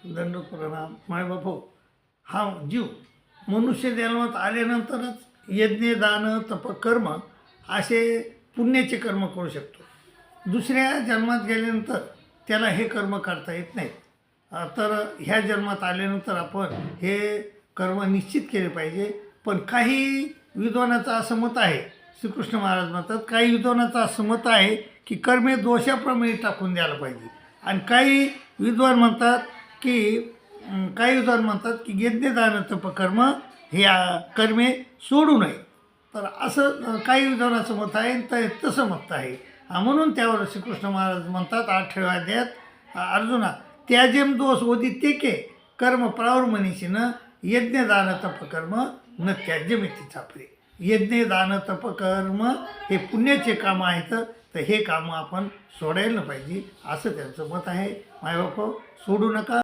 दंड प्रणाम. मायबाप हो, हा जीव मनुष्य जन्मात आल्यानंतरच यज्ञ दान तप कर्म असे पुण्याचे कर्म करू शकतो. दुसऱ्या जन्मात गेल्यानंतर त्याला हे कर्म करता येत नाहीत. तर ह्या जन्मात आल्यानंतर आपण हे कर्म निश्चित केले पाहिजे. पण काही विद्वानाचं असं मत आहे, श्रीकृष्ण महाराज म्हणतात, काही विद्वानाचं असं मत आहे की कर्मे दोषाप्रमाणे टाकून द्यायला पाहिजे. आणि काही विद्वान म्हणतात की यज्ञदान तपकर्म हे कर्मे सोडू नये. तर असं काही विद्वानाचं मत आहे, तर तसं मत आहे. म्हणून त्यावर श्रीकृष्ण महाराज म्हणतात 8व्या अध्यायात, अर्जुना त्याजेम दोष ओदित्य के कर्म प्रावरमनीषीन यज्ञदान तपकर्म न त्याज्यमिती चापरे. यज्ञदान तपकर्म हे पुण्याचे कामं आहेत, तर हे कामं आपण सोडायला पाहिजे असं त्यांचं मत आहे. मायबाप सोडू नका.